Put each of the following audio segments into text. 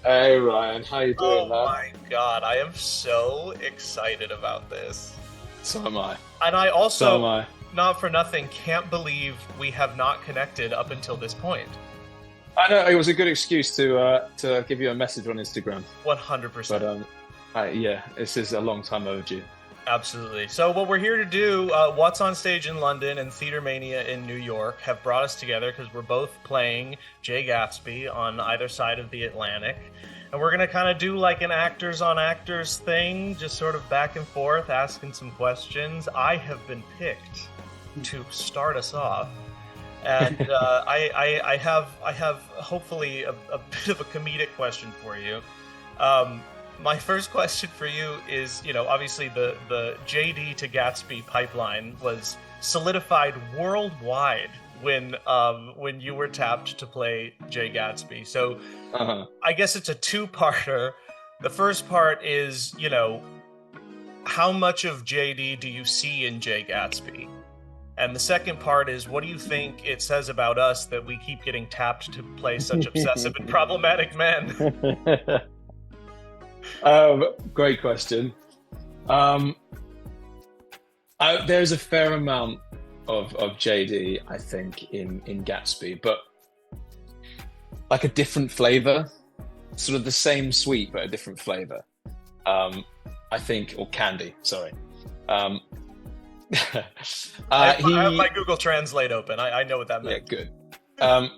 Hey Ryan, how you doing, man? Oh my god, I am so excited about this. So am I. And I also, So am I. not for nothing, can't believe we have not connected up until this point. I know, it was a good excuse to give you a message on Instagram. 100%. But yeah, this is a long time overdue. Absolutely. So what we're here to do, What's on Stage in London and TheaterMania in New York have brought us together because we're both playing Jay Gatsby on either side of the Atlantic. And we're going to kind of do like an actors on actors thing, just sort of back and forth, asking some questions. I have been picked to start us off. And I have hopefully a bit of a comedic question for you. My first question for you is, obviously the JD to Gatsby pipeline was solidified worldwide when you were tapped to play Jay Gatsby. So I guess it's a two-parter. The first part is, how much of JD do you see in Jay Gatsby? And the second part is, what do you think it says about us that we keep getting tapped to play such obsessive and problematic men? Great question. There's a fair amount of JD, I think, in Gatsby, but like a different flavor, sort of the same sweet but a different flavor. I think, or candy. Sorry. I have my Google Translate open. I know what that means. Yeah, good.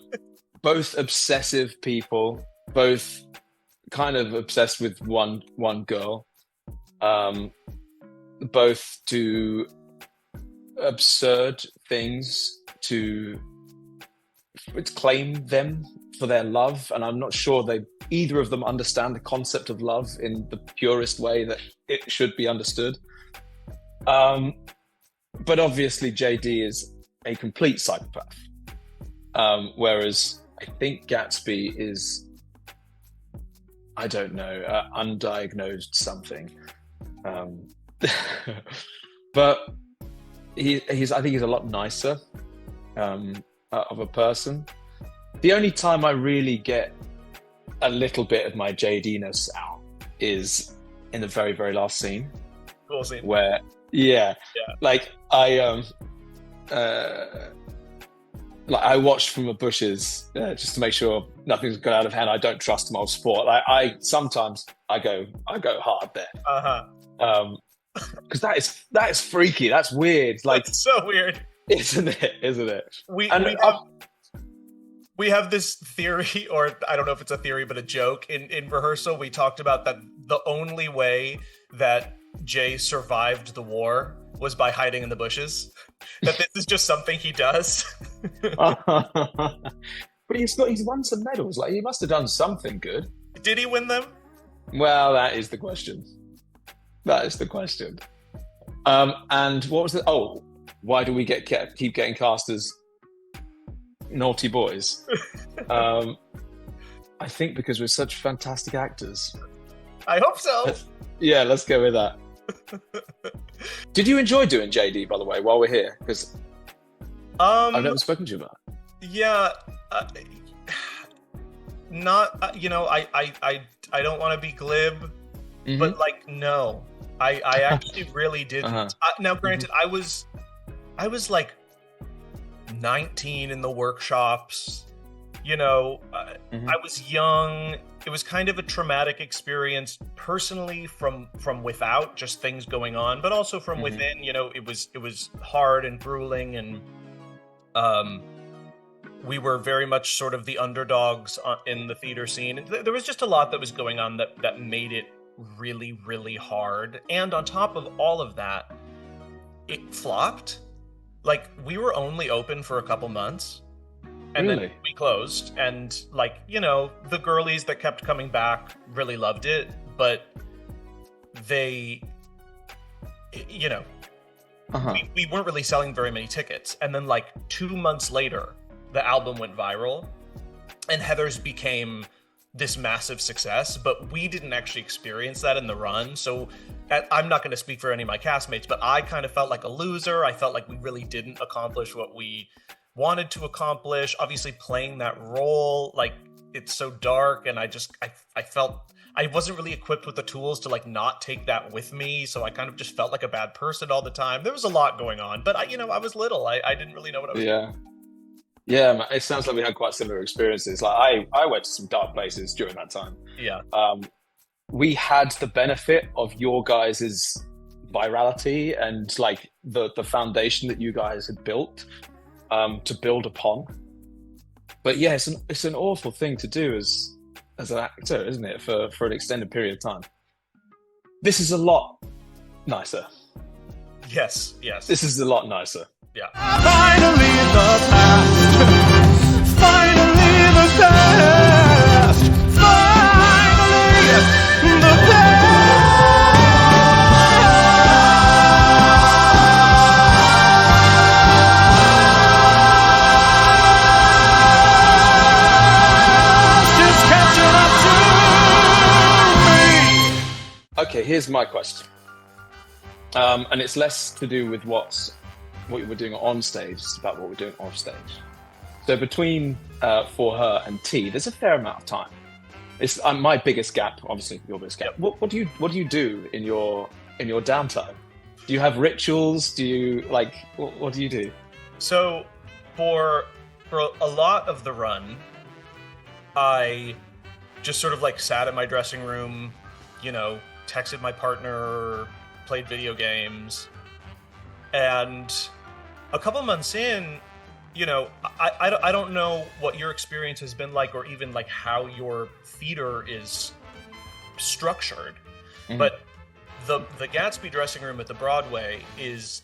Both obsessive people, both kind of obsessed with one girl, both do absurd things to claim them for their love, and I'm not sure either of them understand the concept of love in the purest way that it should be understood. But obviously JD is a complete psychopath, whereas I think Gatsby is, I don't know, undiagnosed something. But I think he's a lot nicer of a person. The only time I really get a little bit of my JD-ness out is in the very, very last scene. Cool scene. Where, like I watched from the bushes just to make sure nothing's gone out of hand. I don't trust moral sport. Sometimes I go hard there. Because that is freaky. That's weird. Like, that's so weird, isn't it? We have this theory, or I don't know if it's a theory, but a joke. In rehearsal, we talked about that the only way that Jay survived the war was by hiding in the bushes. That this is just something he does. But he's won some medals. Like, he must have done something good. Did he win them? Well, that is the question. And what was it? Oh, why do we keep getting cast as naughty boys? I think because we're such fantastic actors. I hope so. Yeah, let's go with that. Did you enjoy doing JD, by the way, while we're here? Because I've never spoken to you about it. Yeah, not. I don't want to be glib, but no, I actually really didn't. Now, granted, I was like 19 in the workshops. I was young. It was kind of a traumatic experience personally from without, just things going on, but also from within. It was hard and grueling, and we were very much sort of the underdogs in the theater scene. There was just a lot that was going on that made it really, really hard. And on top of all of that, it flopped. Like, we were only open for a couple months. And then we closed, and the girlies that kept coming back really loved it, but they, you know, we weren't really selling very many tickets. And then like 2 months later, the album went viral and Heather's became this massive success, but we didn't actually experience that in the run. So I'm not going to speak for any of my castmates, but I kind of felt like a loser. I felt like we really didn't accomplish what we wanted to accomplish. Obviously playing that role, like it's so dark, and I felt I wasn't really equipped with the tools to like not take that with me. So I kind of just felt like a bad person all the time. There was a lot going on, but I was little. I didn't really know what I was doing. Yeah, it sounds like we had quite similar experiences. Like I went to some dark places during that time. Yeah. We had the benefit of your guys' virality and like the foundation that you guys had built to build upon. But yeah, it's an awful thing to do as an actor, isn't it? For an extended period of time. This is a lot nicer. Yes. This is a lot nicer. Yeah. Finally the past. Finally the past. Finally the past. Is catching up to me. Okay, here's my question. And it's less to do with what we're doing on stage, it's about what we're doing off stage. So between For Her and T, there's a fair amount of time. It's my biggest gap, obviously your biggest gap. Yep. What do you do in your downtime? Do you have rituals? Do you like what do you do? So for a lot of the run, I just sort of like sat in my dressing room, texted my partner, played video games, and a couple months in, I don't know what your experience has been like, or even like how your theater is structured, but the Gatsby dressing room at the Broadway is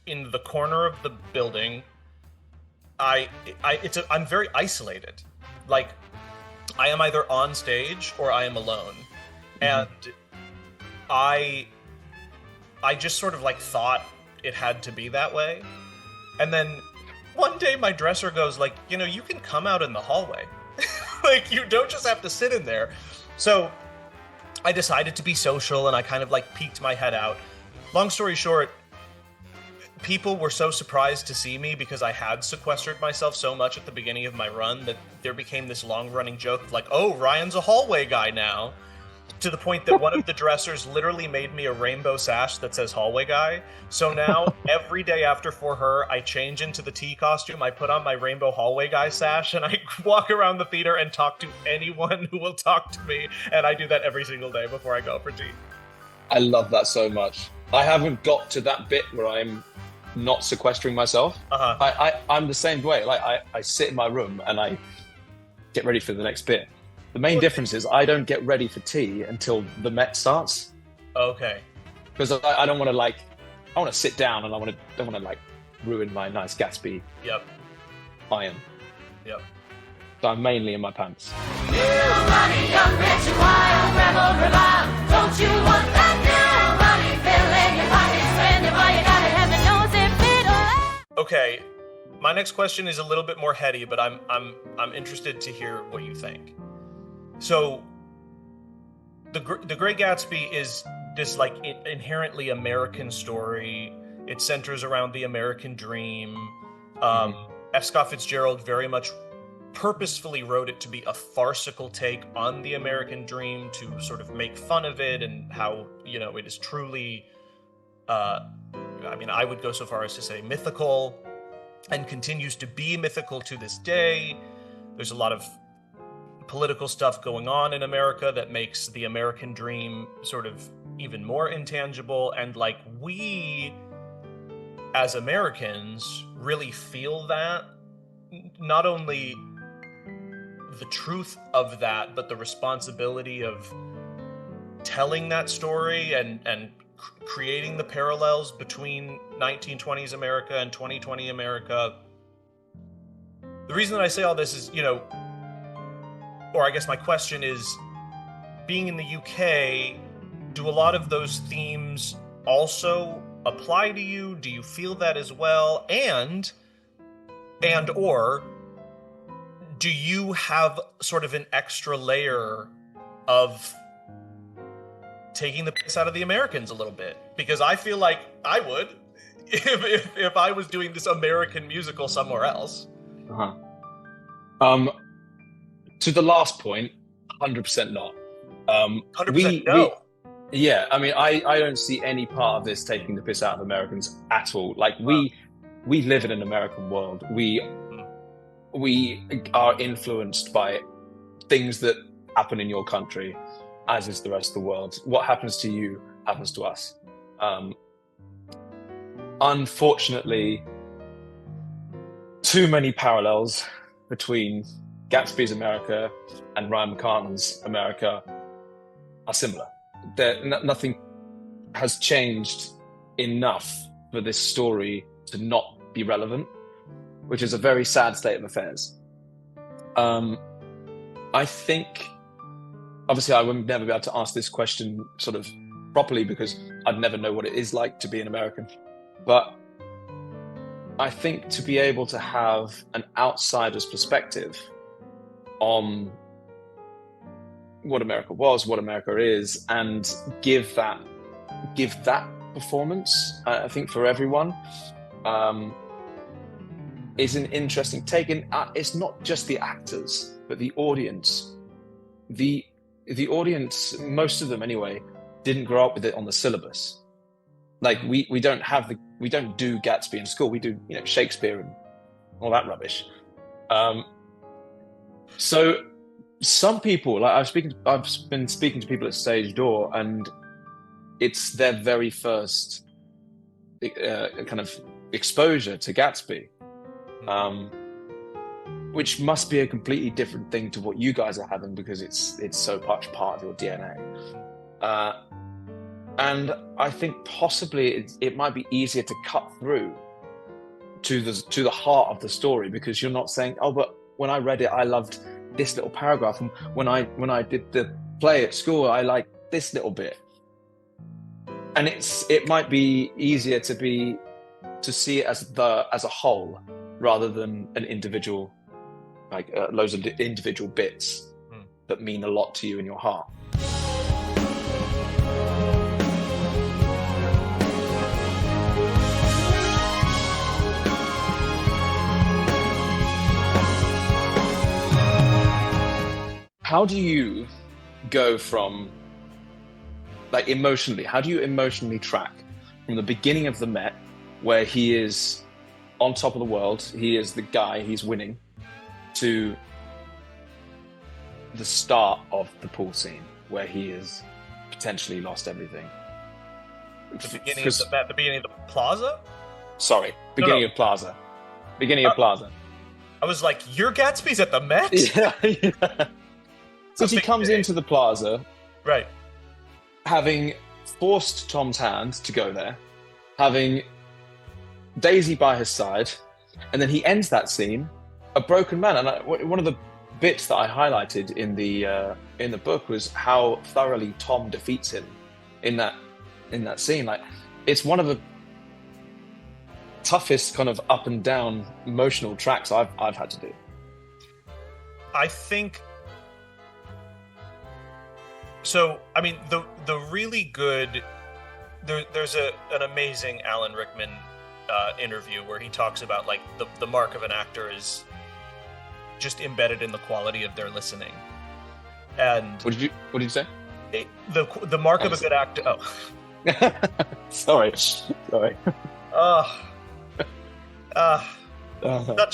in the corner of the building. I'm very isolated. Like, I am either on stage or I am alone, and I just sort of like thought it had to be that way. And then one day my dresser goes like, you can come out in the hallway. Like, you don't just have to sit in there. So I decided to be social, and I kind of like peeked my head out. Long story short, people were so surprised to see me because I had sequestered myself so much at the beginning of my run that there became this long-running joke of like, oh, Ryan's a hallway guy now. To the point that one of the dressers literally made me a rainbow sash that says hallway guy. So now every day after For Her, I change into the T costume, I put on my rainbow hallway guy sash, and I walk around the theater and talk to anyone who will talk to me. And I do that every single day before I go for tea. I love that so much. I haven't got to that bit where I'm not sequestering myself. I'm the same way. Like I sit in my room and I get ready for the next bit. The main difference is I don't get ready for tea until the Met starts. Okay. Because I don't want to I want to sit down, and I don't want to ruin my nice Gatsby. Yep. Iron. Yep. So I'm mainly in my pants. You money, young, rich, and wild, rebel, revive. Don't you want that new money? Fill in your pockets, spend it while you got it, heaven knows if it'll. Okay. My next question is a little bit more heady, but I'm interested to hear what you think. So, the Great Gatsby is this inherently American story. It centers around the American dream. F Scott Fitzgerald very much purposefully wrote it to be a farcical take on the American dream, to sort of make fun of it and how it is truly. I would go so far as to say mythical, and continues to be mythical to this day. There's a lot of political stuff going on in America that makes the American dream sort of even more intangible, and we as Americans really feel that, not only the truth of that, but the responsibility of telling that story and creating the parallels between 1920s America and 2020 America. The reason that I say all this is, or I guess my question is, being in the UK, do a lot of those themes also apply to you? Do you feel that as well? And or do you have sort of an extra layer of taking the piss out of the Americans a little bit? Because I feel like I would if I was doing this American musical somewhere else. To the last point, 100% not. 100% no. Yeah, I mean, I don't see any part of this taking the piss out of Americans at all. Like, we live in an American world. We are influenced by things that happen in your country, as is the rest of the world. What happens to you happens to us. Unfortunately, too many parallels between Gatsby's America and Ryan McCartan's America are similar. Nothing has changed enough for this story to not be relevant, which is a very sad state of affairs. I think, obviously, I would never be able to ask this question sort of properly because I'd never know what it is like to be an American. But I think to be able to have an outsider's perspective on what America was, what America is, and give that performance, I think for everyone, is an interesting take. And it's not just the actors, but the audience. The audience, most of them anyway, didn't grow up with it on the syllabus. Like we don't do Gatsby in school. We do Shakespeare and all that rubbish. So some people, like I've been speaking to people at Stage Door, and it's their very first kind of exposure to Gatsby, which must be a completely different thing to what you guys are having because it's so much part of your DNA. And I think possibly it might be easier to cut through to the heart of the story, because you're not saying, oh, but when I read it, I loved this little paragraph, and when I did the play at school, I liked this little bit. And it might be easier to see it as a whole rather than an individual, like loads of individual bits that mean a lot to you in your heart. How do you go from, like, emotionally, how do you emotionally track from the beginning of the Met, where he is on top of the world, he is the guy, he's winning, to the start of the pool scene, where he is potentially lost everything? The beginning of the Met, the beginning of the Plaza? Sorry, beginning of Plaza. Beginning of Plaza. I was like, your Gatsby's at the Met? Yeah. Because he comes into the Plaza, right, having forced Tom's hand to go there, having Daisy by his side, and then he ends that scene a broken man. And one of the bits that I highlighted in the book was how thoroughly Tom defeats him in that scene. Like, it's one of the toughest kind of up and down emotional tracks I've had to do. I think. So, I mean, the really good, there's an amazing Alan Rickman interview where he talks about, like, the mark of an actor is just embedded in the quality of their listening. And what did you say? The mark of a good actor. Oh, sorry. Such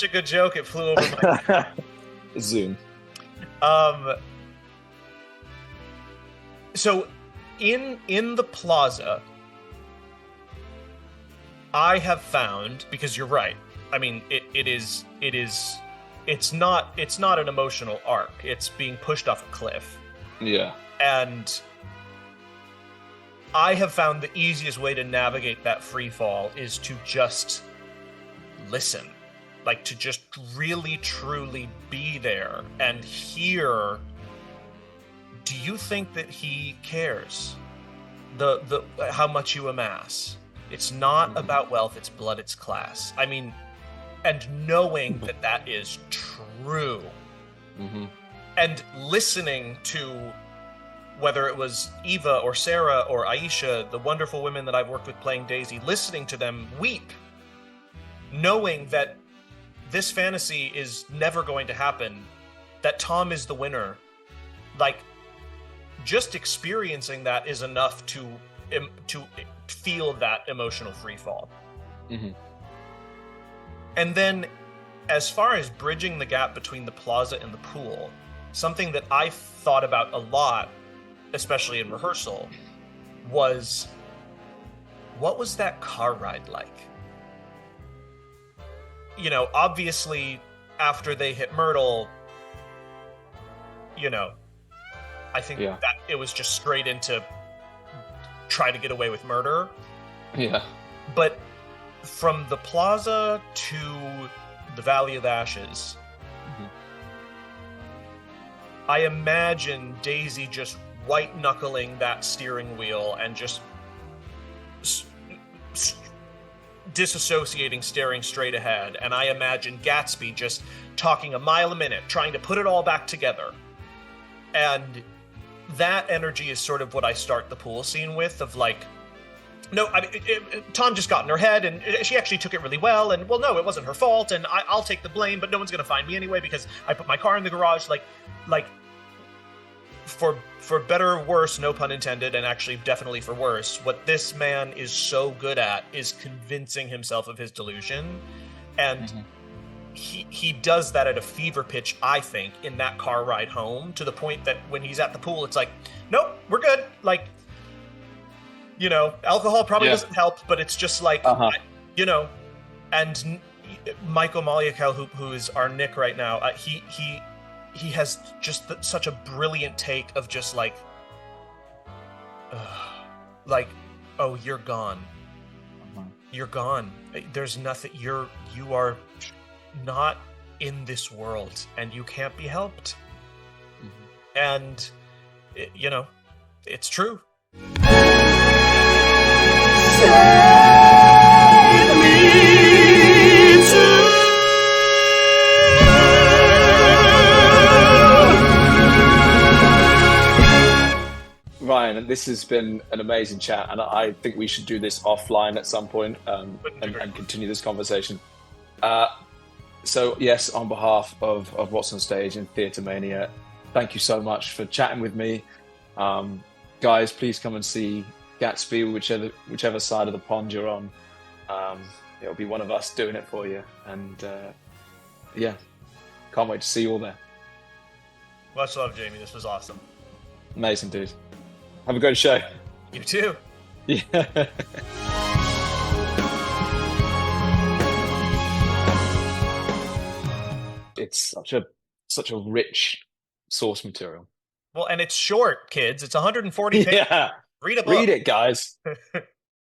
a good joke. It flew over my head. Zoom. So, in the Plaza, I have found, because you're right. I mean, it's not an emotional arc. It's being pushed off a cliff. Yeah. And I have found the easiest way to navigate that free fall is to just listen, like to just really truly be there and hear. Do you think that he cares? the how much you amass. It's not about wealth, it's blood, it's class. I mean, and knowing that that is true. And listening to whether it was Eva or Sarah or Aisha, the wonderful women that I've worked with playing Daisy, listening to them weep, knowing that this fantasy is never going to happen, that Tom is the winner. Like, just experiencing that is enough to feel that emotional freefall. And then, as far as bridging the gap between the plaza and the pool, something that I thought about a lot, especially in rehearsal, was, what was that car ride like? You know, obviously, after they hit Myrtle, you know, I think that it was just straight into try to get away with murder. Yeah. But from the plaza to the Valley of Ashes, I imagine Daisy just white-knuckling that steering wheel and just disassociating, staring straight ahead. And I imagine Gatsby just talking a mile a minute, trying to put it all back together. And that energy is sort of what I start the pool scene with, of like, no, I mean, Tom just got in her head, and she actually took it really well, and, well, no, it wasn't her fault, and I'll take the blame, but no one's going to find me anyway because I put my car in the garage. Like, for better or worse, no pun intended, and actually definitely for worse, what this man is so good at is convincing himself of his delusion, and he does that at a fever pitch, I think, in that car ride home, to the point that when he's at the pool, it's like, nope, we're good. Like, you know, alcohol probably doesn't help, but it's just like, you know, and Michael Maliakel, who is our Nick right now, he has just such a brilliant take of just like, oh, you're gone. You're gone. There's nothing, you are not in this world, and you can't be helped. And, you know, it's true. Ryan, this has been an amazing chat, and I think we should do this offline at some point, and continue this conversation. So yes, on behalf of What's on Stage and TheaterMania, thank you so much for chatting with me. Guys, please come and see Gatsby, whichever side of the pond you're on. It'll be one of us doing it for you, and yeah, can't wait to see you all there. Much love, Jamie. This was awesome. Amazing, dude. Have a great show. You too. Yeah. It's such a rich source material. Well, and it's short, kids. It's 140 pages. Yeah. Read a book. Read it, guys.